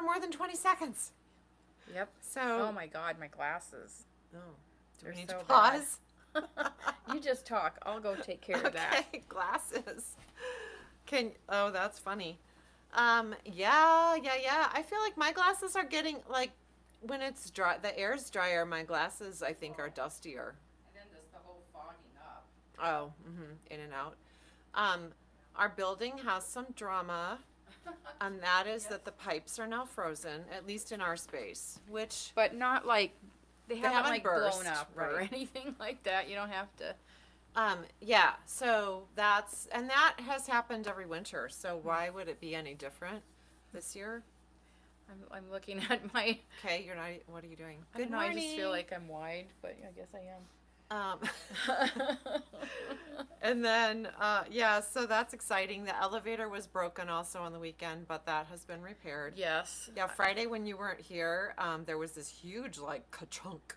more than 20 seconds. Yep. So. Oh my God, my glasses. Oh. Do They're we need so to pause? You just talk. I'll go take care of that. Okay, glasses. Oh, that's funny. Yeah. I feel like my glasses are getting, like, when it's dry, the air's drier, my glasses, I think, are dustier. And then just the whole fogging up. Oh, in and out. Our building has some drama, and that is that the pipes are now frozen, at least in our space, which... But not like, they haven't like burst, blown up or right. anything like that. You don't have to. Yeah, so that has happened every winter, so why would it be any different this year? I'm looking at my... Okay, you're not... What are you doing? Good morning. I just feel like I'm wide, but I guess I am. And then, so that's exciting. The elevator was broken also on the weekend, but that has been repaired. Yes. Yeah, Friday when you weren't here, there was this huge, like, ka-chunk.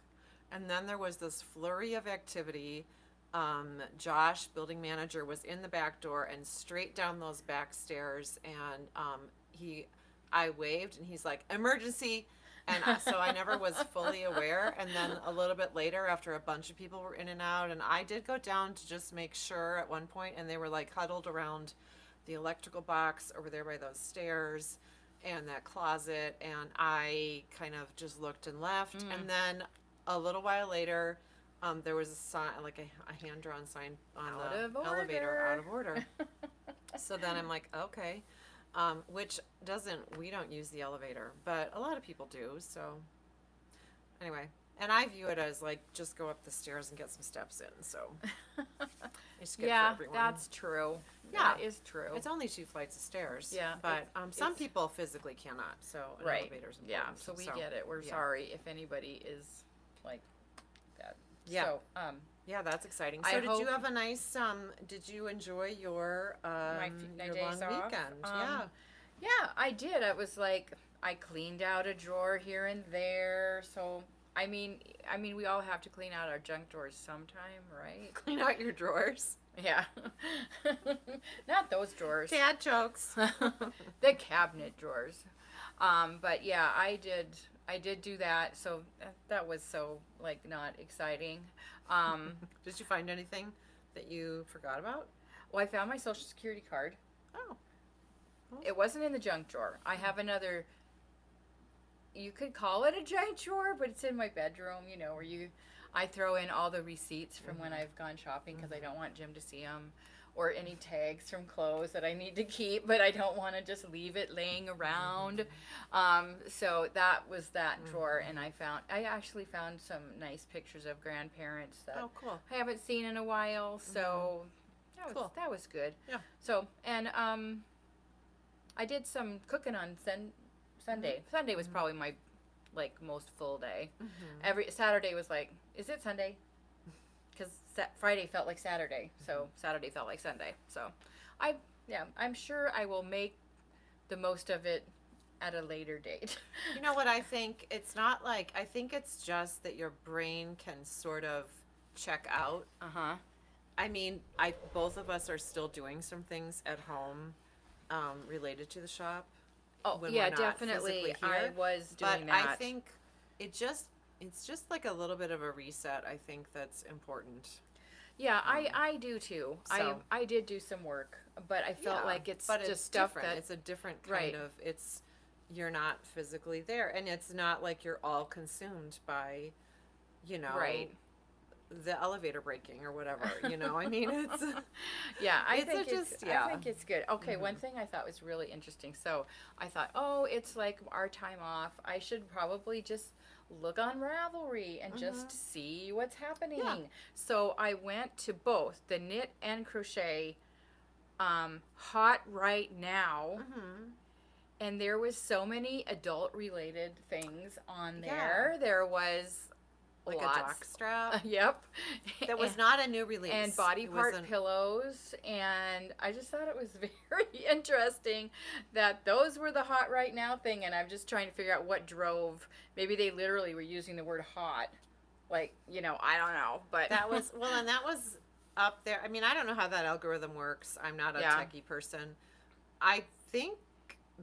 And then there was this flurry of activity. Josh, building manager, was in the back door and straight down those back stairs. And I waved, and he's like, emergency. And so I never was fully aware. And then a little bit later, after a bunch of people were in and out, and I did go down to just make sure at one point, and they were like huddled around the electrical box over there by those stairs and that closet. And I kind of just looked and left. And then a little while later, there was a sign, like a hand-drawn sign on the elevator, out of order. So then I'm like, okay. We don't use the elevator, but a lot of people do, so anyway. And I view it as like, just go up the stairs and get some steps in, so it's good for everyone. That's true. Yeah. That is true. It's only 2 flights of stairs. Yeah. But some people physically cannot, so an elevator's important. Yeah, so we get it. We're sorry if anybody is like that. Yeah. So, yeah, that's exciting. So did you have a nice, did you enjoy your my your days long off? weekend? Yeah, I did. I was like, I cleaned out a drawer here and there. So, I mean, we all have to clean out our junk drawers sometime, right? Clean out your drawers. Yeah. Not those drawers. Dad jokes. The cabinet drawers. But yeah, I did do that. So that was so like not exciting. Did you find anything that you forgot about? Well, I found my Social Security card. Oh. It wasn't in the junk drawer. I have another, you could call it a junk drawer, but it's in my bedroom, where I throw in all the receipts from when I've gone shopping because I don't want Jim to see them, or any tags from clothes that I need to keep, but I don't want to just leave it laying around. So that was that drawer, and I actually found some nice pictures of grandparents that cool. I haven't seen in a while, so that was good. Yeah. So, and I did some cooking on Sunday. Sunday was probably my most full day. Every Saturday was like, is it Sunday? Because Friday felt like Saturday, so Saturday felt like Sunday. So, I'm sure I will make the most of it at a later date. You know what I think? It's not like, I think it's just that your brain can sort of check out. I mean, both of us are still doing some things at home related to the shop. Oh, yeah, definitely. I was doing that. But I think it's just like a little bit of a reset, I think, that's important. Yeah, I do too. So, I did do some work, but I felt like it's just stuff different. It's a different kind of, you're not physically there, and it's not like you're all consumed by, the elevator breaking or whatever, I mean, it's I think it's good. Okay, one thing I thought was really interesting. So I thought, it's like our time off. I should probably just look on Ravelry and just see what's happening. Yeah. So I went to both the knit and crochet hot right now. And there was so many adult related things on there. There was like a jock strap. Yep. That was not a new release. And body part pillows. And I just thought it was very interesting that those were the hot right now thing. And I'm just trying to figure out what drove. Maybe they literally were using the word hot. Like, I don't know. But that was, and that was up there. I mean, I don't know how that algorithm works. I'm not a techie person. I think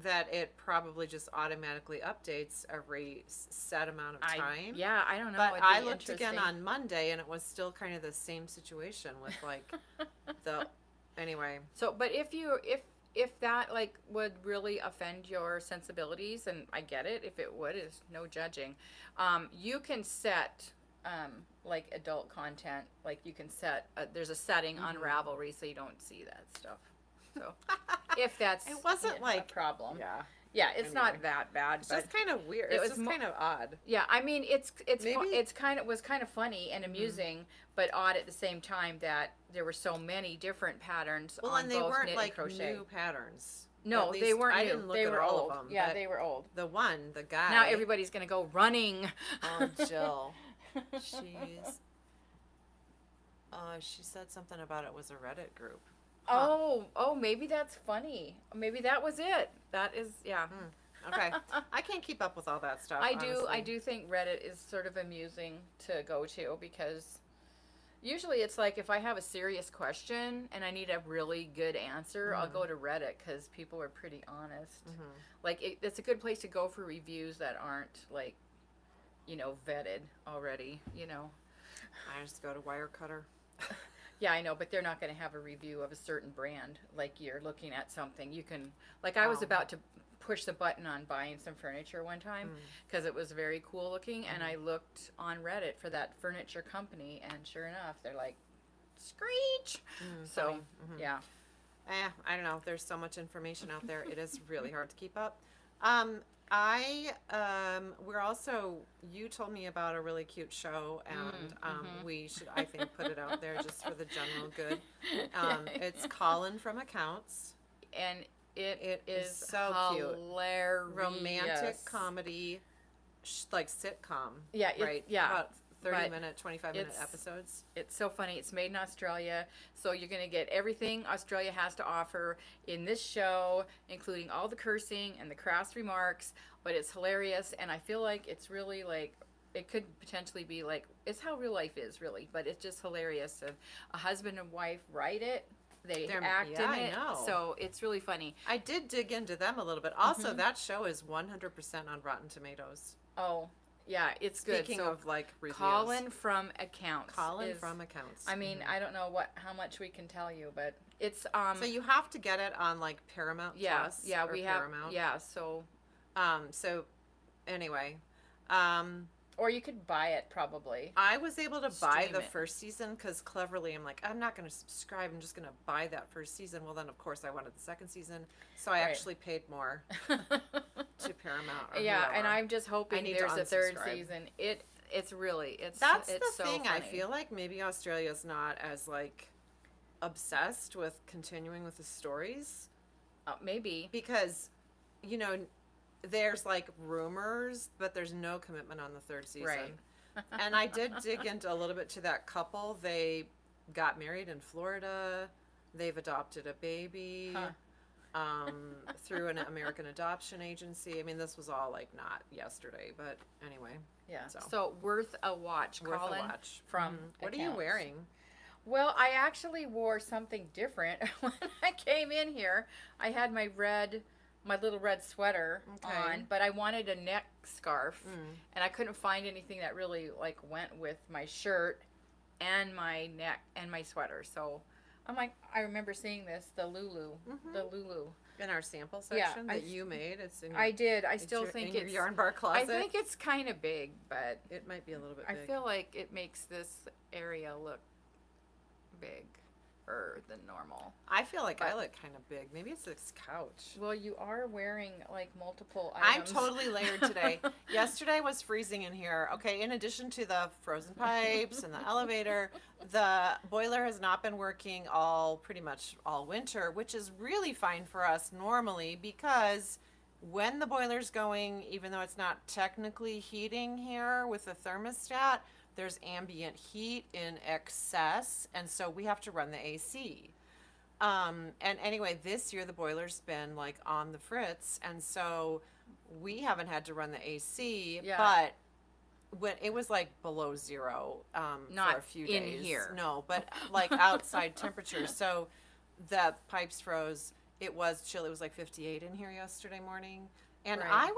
that it probably just automatically updates every set amount of time. I don't know. But I looked again on Monday, and it was still kind of the same situation with like anyway. So, but if that like would really offend your sensibilities, and I get it, if it would, is no judging. You can set like adult content, like you can set there's a setting on Ravelry so you don't see that stuff. So if that's it wasn't like a problem. Yeah, it's not that bad. It's just kind of weird. It's just kind of odd. Yeah, I mean it's kind of funny and amusing, but odd at the same time that there were so many different patterns. Well, on and they both weren't knit like and crochet. new patterns. No, they weren't new. I didn't look they at were all old. of them. Yeah, they were old. The guy. Now everybody's gonna go running. Oh, Jill. She said something about it was a Reddit group. Huh. Oh, maybe that's funny. Maybe that was it. That is, yeah. Okay. I can't keep up with all that stuff. I do think Reddit is sort of amusing to go to because usually it's like if I have a serious question and I need a really good answer, I'll go to Reddit because people are pretty honest. Like it's a good place to go for reviews that aren't like, vetted already, I just go to Wirecutter. Yeah, I know, but they're not going to have a review of a certain brand. Like you're looking at something, you can, like I was about to push the button on buying some furniture one time because it was very cool looking, and I looked on Reddit for that furniture company, and sure enough, they're like, screech. So, yeah. I don't know. There's so much information out there. It is really hard to keep up. We're also, you told me about a really cute show, and we should, I think, put it out there just for the general good. It's Colin from Accounts. And it is so hilarious. Cute. Romantic comedy, like sitcom. Yeah, right? Yeah. About 30-minute, 25-minute episodes. It's so funny. It's made in Australia, so you're going to get everything Australia has to offer in this show, including all the cursing and the crass remarks, but it's hilarious, and I feel like it's really like, it could potentially be like, it's how real life is, really, but it's just hilarious. And a husband and wife write it. They act in it. I know. So it's really funny. I did dig into them a little bit. Also, that show is 100% on Rotten Tomatoes. Oh, yeah, it's good. Speaking of like reviews. Colin from Accounts. From Accounts. I mean, I don't know how much we can tell you, but it's So you have to get it on like Paramount Plus. Yeah, or we Paramount. have. Yeah, so. So, anyway. Or you could buy it probably. I was able to buy Stream the it. first season because cleverly I'm like, I'm not going to subscribe. I'm just going to buy that first season. Well, then of course I wanted the second season, so I actually paid more to Paramount. Or yeah, whoever. and I'm just hoping there's a third season. It's That's the so thing. Funny. I feel like maybe Australia's not as like obsessed with continuing with the stories. Maybe because, there's like rumors, but there's no commitment on the third season. Right. And I did dig into a little bit to that couple. They got married in Florida. They've adopted a baby through an American adoption agency. I mean, this was all like not yesterday, but anyway. Yeah. So worth a watch. Worth Colin a watch. From What Accounts. are you wearing? Well, I actually wore something different when I came in here. I had my little red sweater on, but I wanted a neck scarf, and I couldn't find anything that really like went with my shirt and my neck and my sweater. So I'm like, I remember seeing this, the Lulu In our sample section that you made. It's in your, I did. I still think it's your yarn bar closet. I think it's kind of big, but it might be a little bit I big. feel like it makes this area look bigger than normal. I feel like I look kind of big. Maybe it's this couch. Well, you are wearing like multiple items. I'm totally layered today. Yesterday was freezing in here. Okay, in addition to the frozen pipes and the elevator, the boiler has not been working pretty much all winter, which is really fine for us normally because when the boiler's going, even though it's not technically heating here with the thermostat, there's ambient heat in excess, and so we have to run the AC. And anyway, this year the boiler's been like on the fritz, and so we haven't had to run the AC. Yeah. But when it was like below zero Not for a few in days. here. No, but like outside temperatures. So the pipes froze, it was chilly. It was like 58 in here yesterday morning, and Right.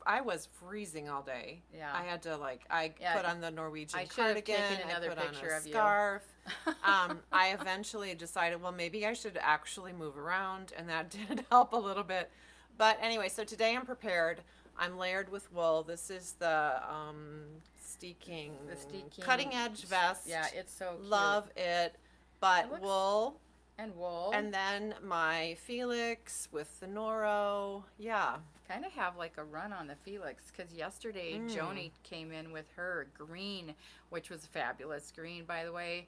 I was freezing all day. Yeah. I had to put on the Norwegian I should have cardigan. taken another I put picture on a of you. scarf. I eventually decided, well, maybe I should actually move around, and that did help a little bit. But anyway, so today I'm prepared. I'm layered with wool. This is the steaking, cutting edge vest. Yeah, it's so cute. Love it. But wool. And wool. And then my Felix with the Noro. Yeah. Kind of have like a run on the Felix because yesterday Joni came in with her green, which was a fabulous green, by the way.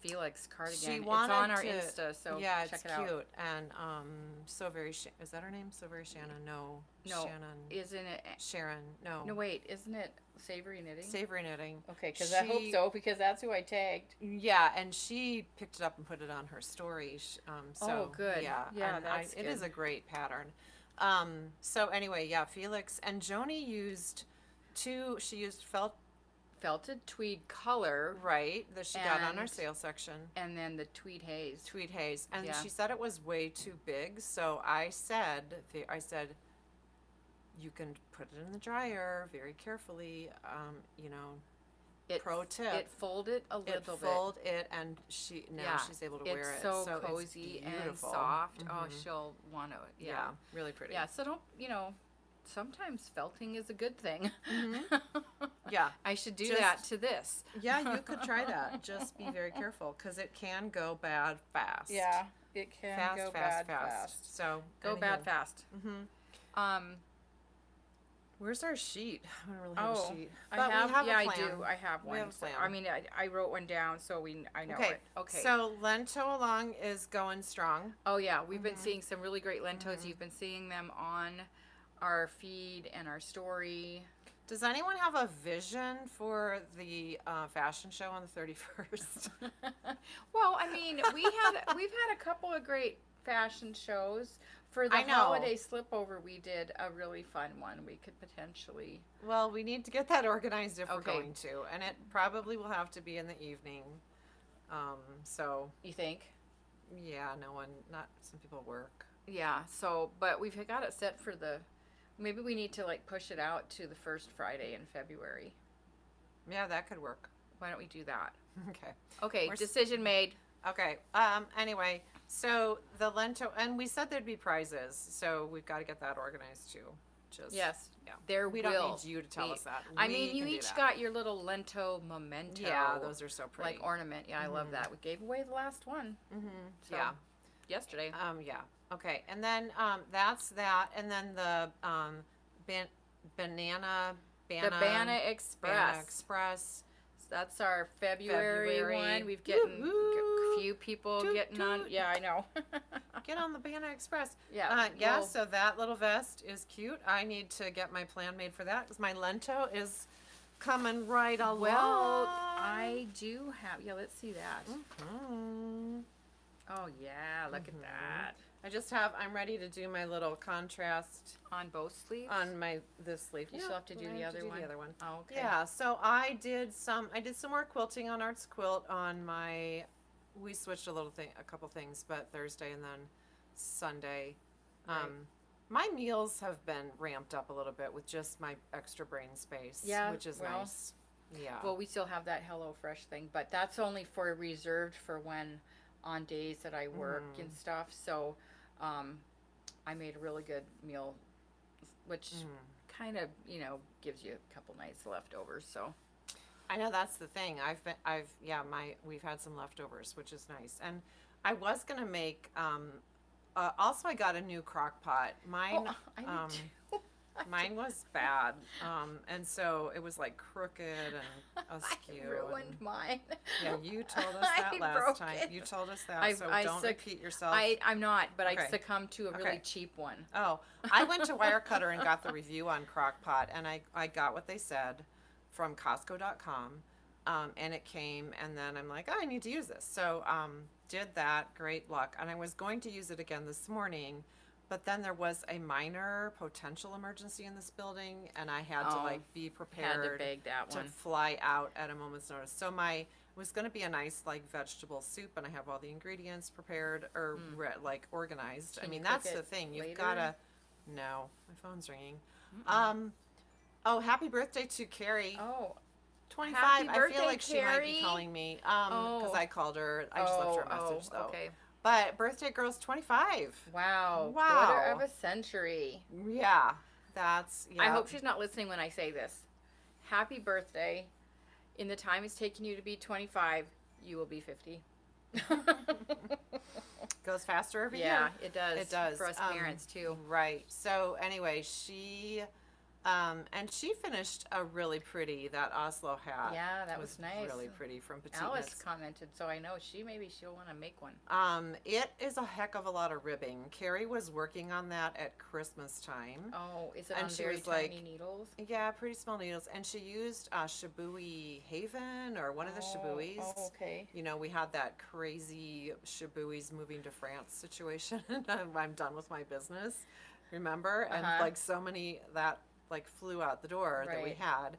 Felix cardigan. She it's wanted on our to, Insta, so yeah, check it's it cute. out. And so very is that her name? So very Shannon? No, Shannon. Isn't it? Sharon? No. No, wait, isn't it Savory Knitting? Savory Knitting. Okay, because I hope so because that's who I tagged. Yeah, and she picked it up and put it on her story. So good. Yeah, yeah, and that's it good. is a great pattern. So anyway, yeah, Felix and Joni used she used felted tweed color, right, that she got on our sale section, and then the tweed haze, and she said it was way too big, so I said you can put it in the dryer very carefully, pro tip, it folded a little bit. Fold it, and she's able to wear it. It's so cozy and soft. Oh, she'll want to. Yeah, really pretty. Yeah, so sometimes felting is a good thing. Yeah, I should do that to this. Yeah, you could try that. Just be very careful because it can go bad fast. Yeah, it can go bad fast. So go bad fast. Where's our sheet? I don't really have a sheet. I But have. we have Yeah, a plan. I do. I have one. We have a plan. I mean, I wrote one down, so I know it. Okay. So Lento Along is going strong. Oh yeah, we've been seeing some really great lentos. You've been seeing them on our feed and our story. Does anyone have a vision for the fashion show on the 31st? Well, I mean, we've had a couple of great fashion shows. For the holiday Slipover, we did a really fun one. We could potentially. Well, we need to get that organized if we're going to, and it probably will have to be in the evening. So. You think? Yeah, not some people work. Yeah. So, but we've got it set for maybe we need to push it out to the first Friday in February. Yeah, that could work. Why don't we do that? Okay. Okay. Decision made. Okay. Anyway, so the Lento, and we said there'd be prizes, so we've got to get that organized too. Yes. Yeah. We don't need you to tell us that. I mean, you each got your little Lento memento. Yeah, those are so pretty. Ornament. Yeah, I love that. We gave away the last one. So, yeah. Yesterday. Yeah. Okay. And then that's that, and then the Banana Express. That's our February one. We've gotten a few people getting on. Yeah, I know. Get on the Banana Express. Yeah. So that little vest is cute. I need to get my plan made for that because my Lento is coming right along. Well, I do have. Yeah, let's see that. Oh yeah, look at that. I'm ready to do my little contrast on both sleeves. On this sleeve. You still have to do the other one. Oh, okay. Yeah. So I did some more quilting on Arts Quilt on my. We switched a couple things, but Thursday and then Sunday. Right. My meals have been ramped up a little bit with just my extra brain space. Yeah, which is nice. Yeah. Well, we still have that Hello Fresh thing, but that's only reserved for when on days that I work and stuff. So. I made a really good meal, which kind of, gives you a couple nights leftovers. So, I know that's the thing. We've had some leftovers, which is nice. And I was gonna make. Also, I got a new crock pot. Mine. Mine was bad, and so it was crooked and askew. I ruined mine. Yeah, you told us that last time. You told us that, so don't repeat yourself. I'm not, but I succumbed to a really cheap one. Oh, I went to Wirecutter and got the review on Crock-Pot, and I got what they said from Costco.com, and it came, and then I'm like, I need to use this. So did that, great luck. And I was going to use it again this morning, but then there was a minor potential emergency in this building, and I had to be prepared had to bag that to one. fly out at a moment's notice. So my was going to be a nice like vegetable soup, and I have all the ingredients prepared or like organized. Can I mean, you cook that's the it thing. You've later? gotta. No, my phone's ringing. Oh, happy birthday to Carrie. Oh, 25. happy I feel birthday, like she might be Carrie. calling me. Because I called her. I just left her a message though. Okay. But birthday girl's 25. Wow. Wow. Quarter of a century. Yeah. That's. Yeah. I hope she's not listening when I say this. Happy birthday. In the time it's taken you to be 25, you will be 50. Goes faster every year. Yeah, it does. It does. For us parents, too. Right. So, anyway, she finished a really pretty, that Oslo hat. Yeah, that was nice. Really pretty from Petite. Alice commented, so I know maybe she'll want to make one. It is a heck of a lot of ribbing. Carrie was working on that at Christmas time. Oh, is it And on she very was tiny like- needles? Yeah, pretty small needles. And she used Shibui Haven or one of the Shibuis. Oh, okay. You know, we had that crazy Shibuis moving to France situation. I'm done with my business, remember? And like so many that like flew out the door that we Right. had.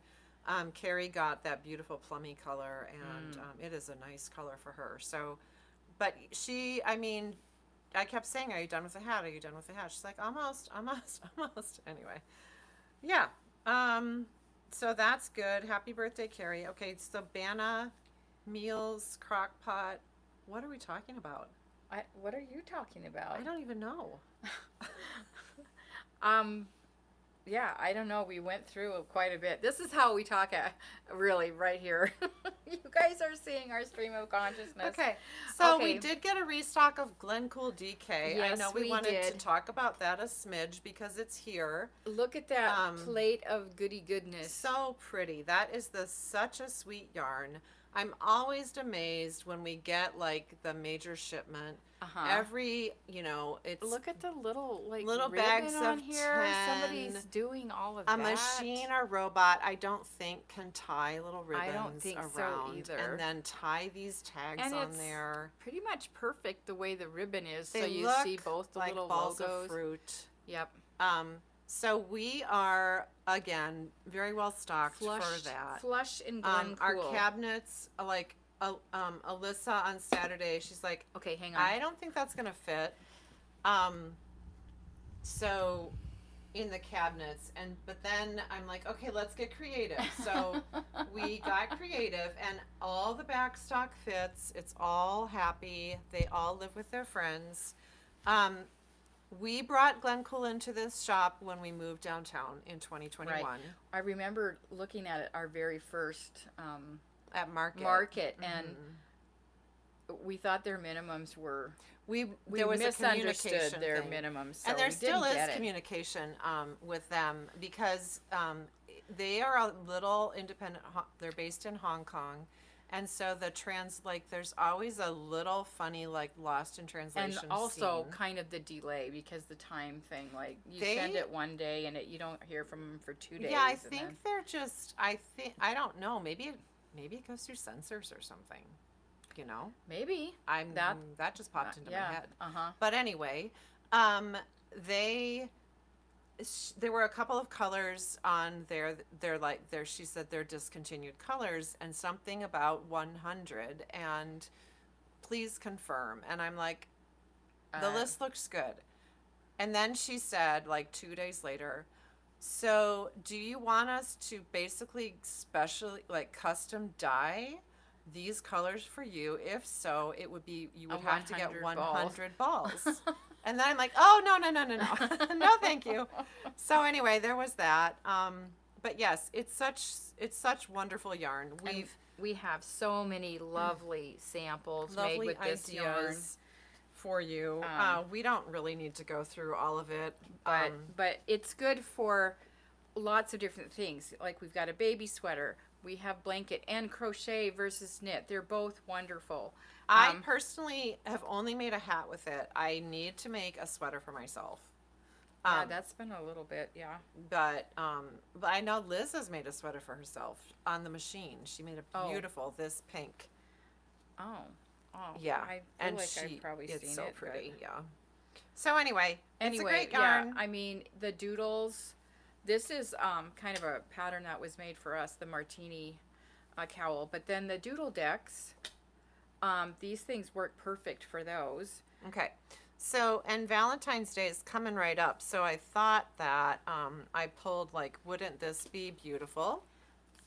Carrie got that beautiful plummy color, and it is a nice color for her. So, but she, I mean, I kept saying, "Are you done with the hat? Are you done with the hat?" She's like, "Almost, almost, almost." Anyway, yeah. So that's good. Happy birthday, Carrie. Okay, so Bana, meals, crock pot. What are we talking about? What are you talking about? I don't even know. Yeah, I don't know. We went through quite a bit. This is how we talk, really, right here. You guys are seeing our stream of consciousness. Okay, so Okay. we did get a restock of Glen Co DK. I Yes, know we we wanted to did. talk about that a smidge because it's here. Look at that plate of goody goodness. So pretty. That is such a sweet yarn. I'm always amazed when we get like the major shipment. Every, it's Look at the little little ribbon bags on of here. 10. Somebody's doing all of a that. machine or robot, I don't think can tie little ribbons I don't think so around either. and then tie these tags And on it's there. pretty much perfect the way the ribbon is. They So you look see both the like little balls logos. of fruit. Yep. So we are again very well stocked for that. Flush in Glen Our Cool. cabinets, like Alyssa on Saturday, she's like, Okay, hang on. I don't think that's gonna fit. So in the cabinets, but then I'm like, okay, let's get creative. So we got creative, and all the back stock fits. It's all happy. They all live with their friends. We brought Glen Co into this shop when we moved downtown in 2021 Right. I remember looking at it our very first at Market. and we thought their minimums were. We We there was a misunderstood communication their thing. minimums, so And there we still didn't is get it. communication with them because they are a little independent. They're based in Hong Kong, and so there's always a little funny lost in translation. And also scene. kind of the delay because the time thing, like you They- send it one day and you don't hear from them for 2 days. Yeah, I and think then- they're just. I don't know. Maybe it goes through sensors or something. maybe That just popped into my head. Uh-huh. But anyway, there were a couple of colors on there. She said they're discontinued colors and something about 100 and please confirm. And I'm like, the list looks good. And then she said 2 days later, so do you want us to basically custom dye these colors for you? If so, it would be, you would have to get 100 balls. And then I'm like, oh, no. No, thank you. So anyway, there was that. But yes, it's such wonderful yarn. We have so many lovely samples made Lovely with this yarn. ideas for you. We don't really need to go through all of it. But it's good for lots of different things. Like we've got a baby sweater. We have blanket and crochet versus knit. They're both wonderful. I personally have only made a hat with it. I need to make a sweater for myself. That's been a little bit, yeah. But I know Liz has made a sweater for herself on the machine. She made a beautiful, this pink. Oh, Yeah. I feel and like I've probably it's seen so it. pretty, yeah. So anyway, it's a great yeah. yarn. I mean, the doodles. This is kind of a pattern that was made for us, the martini cowl. But then the doodle decks, these things work perfect for those. Okay. So, and Valentine's Day is coming right up. So I thought that I pulled like, wouldn't this be beautiful?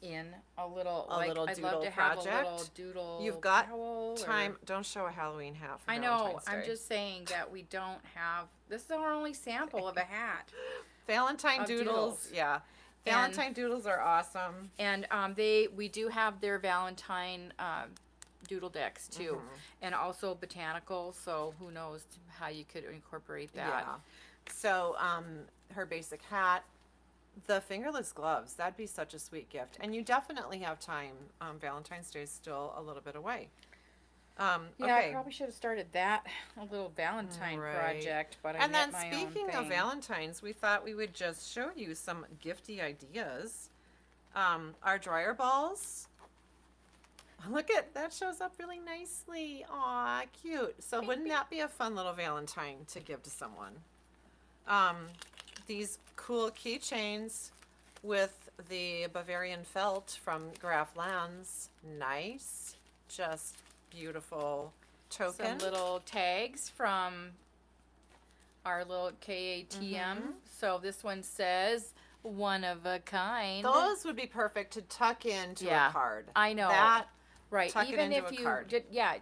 In a little I'd love to have a little doodle. You've got cowl time. Don't show a Halloween hat for I know. Valentine's Day. I'm just saying that we don't have. This is our only sample of a hat. Valentine doodles. Yeah. Valentine doodles are awesome. And we do have their Valentine doodle decks too, and also botanical. So who knows how you could incorporate that? Yeah. So her basic hat, the fingerless gloves. That'd be such a sweet gift, and you definitely have time. Valentine's Day is still a little bit away. Yeah, okay. I probably should have started a little Valentine project, but I and then my own speaking of thing. Valentines, we thought we would just show you some gifty ideas. Our dryer balls. Look at that, shows up really nicely. Aw, cute. So wouldn't that be a fun little Valentine to give to someone? These cool keychains with the Bavarian felt from Graflands. Nice. Just beautiful token. Some little tags from our little KATM. So this one says, one of a kind. Those would be perfect to tuck into a card. I know. That, right. Tuck even it into if a you card.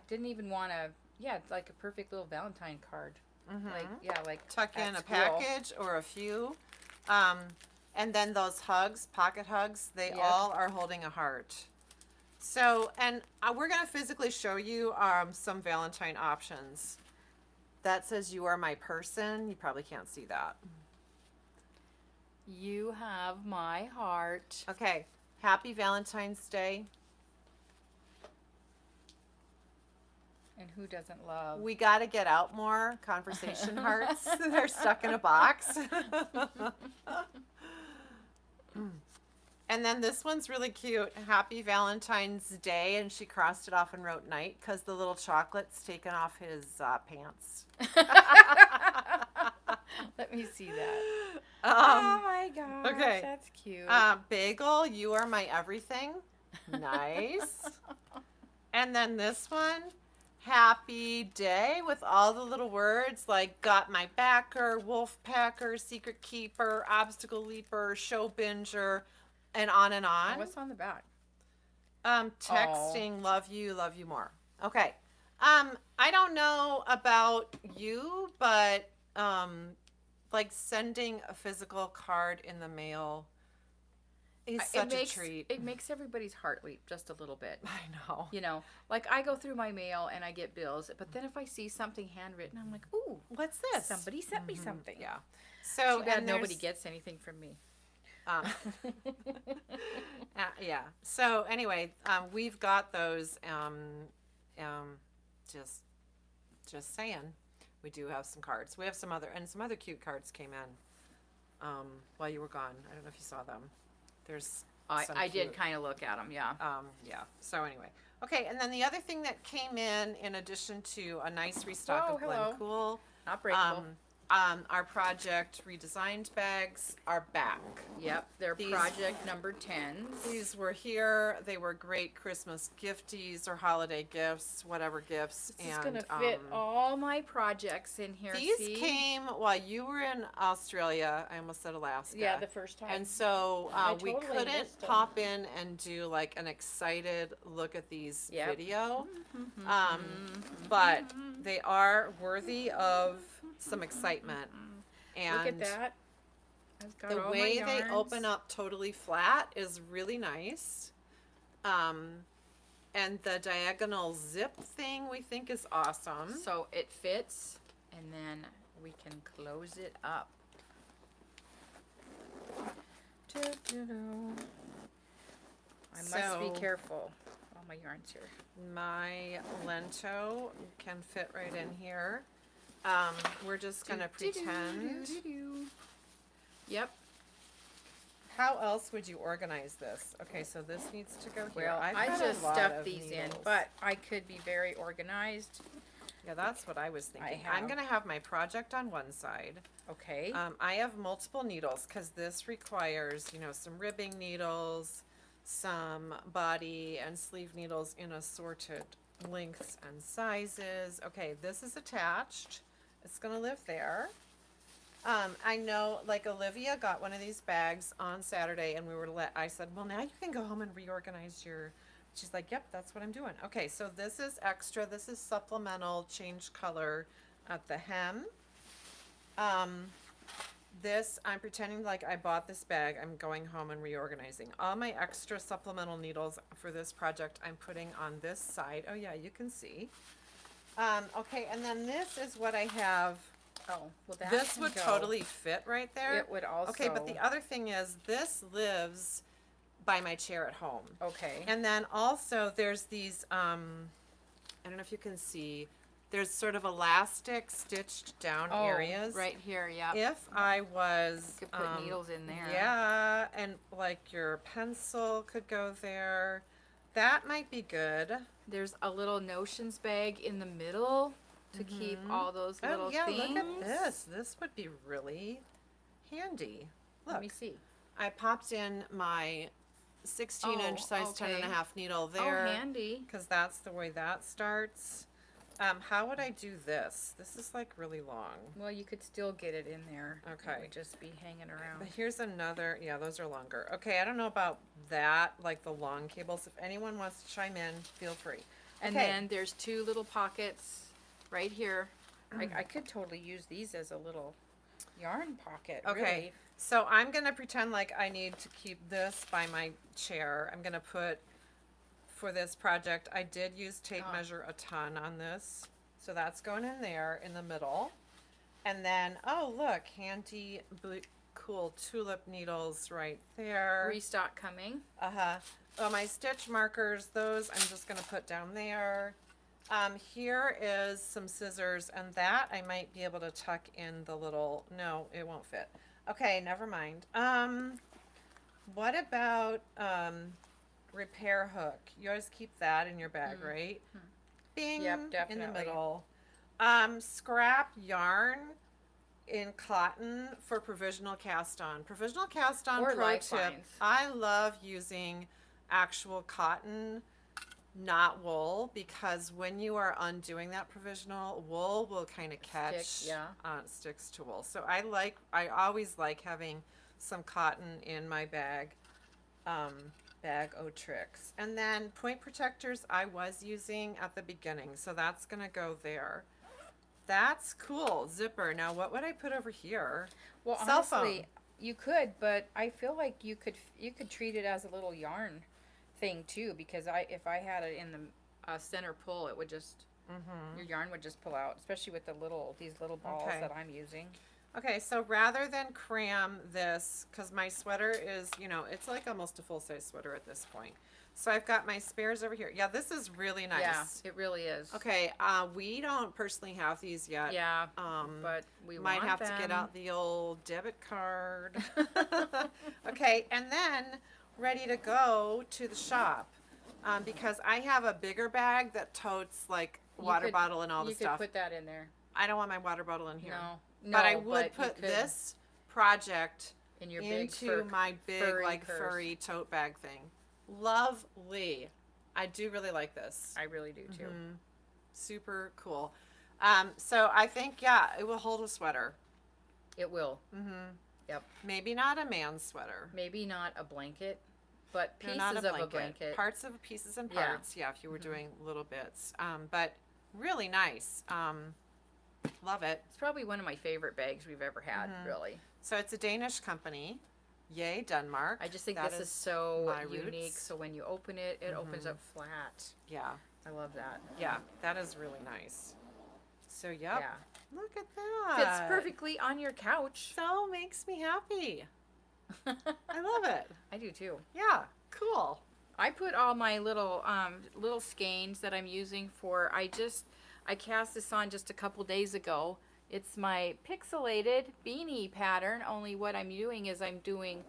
didn't even want to, it's like a perfect little Valentine card. Like tuck in a cool. package or a few. And then those hugs, pocket hugs, they all are holding a heart. So, and we're going to physically show you some Valentine options. That says you are my person. You probably can't see that. You have my heart. Okay. Happy Valentine's Day. And who doesn't love? We got to get out more conversation hearts. They're stuck in a box. And then this one's really cute. Happy Valentine's Day. And she crossed it off and wrote night because the little chocolate's taken off his pants. Let me see that. Oh my gosh. Okay. That's cute. Bagel, you are my everything. Nice. And then this one. Happy day with all the little words like got my backer, wolf packer, secret keeper, obstacle leaper, show binger, and on and on. What's on the back? Texting, love you more. Okay. I don't know about you, but like sending a physical card in the mail is such a treat. It makes everybody's heart leap just a little bit. I know. You know, like I go through my mail and I get bills, but then if I see something handwritten, I'm like, ooh, what's this? Somebody sent me something. Yeah. So too bad nobody gets anything from me. Yeah. So anyway, we've got those. Just saying, we do have some cards. We have some other cute cards came in while you were gone. I don't know if you saw them. There's I did kind of look at them, yeah. Yeah. So anyway, okay. And then the other thing that came in addition to a nice restock of Glen Co, not breakable. Our project redesigned bags are back. Yep, they're project number 10s. These were here. They were great Christmas gifties or holiday gifts, whatever gifts. This is gonna fit all my projects in here. These came while you were in Australia. I almost said Alaska. Yeah, the first time. And so we couldn't pop in and do like an excited look at these video. But they are worthy of some excitement. And look at that. I've got the way they open up totally flat is really nice. And the diagonal zip thing we think is awesome. So it fits and then we can close it up. I must be careful. All my yarn's here. My lento can fit right in here. We're just going to pretend. Yep. How else would you organize this? Okay, so this needs to go here. Well, I just stuffed these in, but I could be very organized. Yeah, that's what I was thinking. I'm going to have my project on one side. Okay. I have multiple needles because this requires, some ribbing needles, some body and sleeve needles in assorted lengths and sizes. Okay, this is attached. It's gonna live there. I know, like, Olivia got one of these bags on Saturday, and I said, well, now you can go home and reorganize your. She's like, yep, that's what I'm doing. Okay, so this is extra. This is supplemental, change color at the hem. This, I'm pretending like I bought this bag. I'm going home and reorganizing. All my extra supplemental needles for this project I'm putting on this side. Oh yeah, you can see. Okay, and then this is what I have. Oh, well, that this would totally fit right there. It would also. Okay, but the other thing is this lives by my chair at home. Okay. And then also there's these, I don't know if you can see, there's sort of elastic stitched down areas. Right here, yeah. If I was. You could put needles in there. Yeah, and like your pencil could go there. That might be good. There's a little notions bag in the middle to keep all those little things. Look at this. This would be really handy. Look. Let me see. I popped in my 16-inch size 10.5 needle there. Oh, handy. Because that's the way that starts. How would I do this? This is like really long. Well, you could still get it in there. Okay. It would just be hanging around. But here's another, yeah, those are longer. Okay, I don't know about that, like the long cables. If anyone wants to chime in, feel free. And then there's two little pockets right here. I could totally use these as a little yarn pocket. Okay. Really. So I'm going to pretend like I need to keep this by my chair. I'm going to put, for this project, I did use tape measure a ton on this. So that's going in there in the middle. And then, oh, look, handy, cool tulip needles right there. Restock coming. Uh-huh. Oh, my stitch markers, those I'm just going to put down there. Here is some scissors, and that I might be able to tuck in the little, no, it won't fit. Okay, never mind. What about repair hook? You always keep that in your bag, right? Bing, yep, definitely. in the middle. Scrap yarn in cotton for provisional cast on. Provisional cast on, or pro tip. lifelines. I love using actual cotton, not wool, because when you are undoing that provisional, wool will kind of catch, sticks to wool. So I always like having some cotton in my bag o' tricks. And then point protectors I was using at the beginning, so that's gonna go there. That's cool. Zipper. Now what would I put over here? Well, Cell honestly, phone. you could, but I feel like you could treat it as a little yarn thing too, because if I had it in the center pull, it would just your yarn would just pull out, especially with these little balls that I'm using. Okay, so rather than cram this, because my sweater is, it's like almost a full-size sweater at this point. So I've got my spares over here. Yeah, this is really nice. Yeah, it really is. Okay, we don't personally have these yet. Yeah, but we might have to get out the old debit card. Okay, and then ready to go to the shop, because I have a bigger bag that totes like water bottle and all the stuff. You could put that in there. I don't want my water bottle in here. No, but I would put this project in your into my big furry tote bag thing. Lovely. I do really like this. I really do too. Super cool. So I think, it will hold a sweater. It will. Yep. Maybe not a man's sweater. Maybe not a blanket, but pieces of a blanket. Parts of pieces and parts. Yeah, if you were doing little bits. But really nice. Love it. It's probably one of my favorite bags we've ever had, really. So it's a Danish company. Yay, Denmark. I just think this is so unique. So when you open it, it opens up flat. Yeah. I love that. Yeah, that is really nice. So, yep. Yeah. Look at that. Fits perfectly on your couch. So makes me happy. I love it. I do too. Yeah, cool. I put all my little skeins that I'm using for, I cast this on just a couple days ago. It's my pixelated beanie pattern, only what I'm doing is I'm doing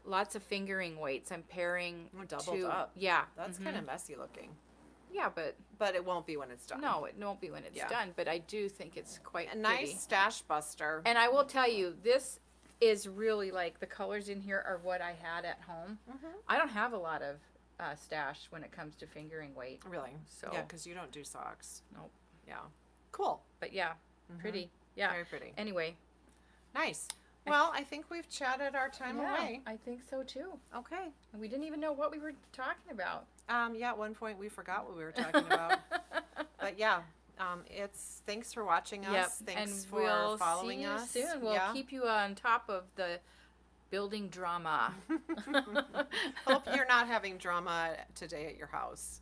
lots of fingering weights. I'm pairing doubled up. Yeah. That's kind of messy looking. Yeah, but it won't be when it's done. No, it won't be when it's done, but I do think it's quite a nice stash buster. And I will tell you, this is really like the colors in here are what I had at home. I don't have a lot of stash when it comes to fingering weight. Really? So yeah, because you don't do socks. Nope. Yeah. Cool. But yeah, pretty. Yeah. Very pretty. Anyway. Nice. Well, I think we've chatted our time away. I think so too. Okay. And we didn't even know what we were talking about. Yeah, at one point we forgot what we were talking about. But yeah, thanks for watching us. Yep. Thanks and for following see us. You soon. We'll keep you on top of the building drama. Hope you're not having drama today at your house.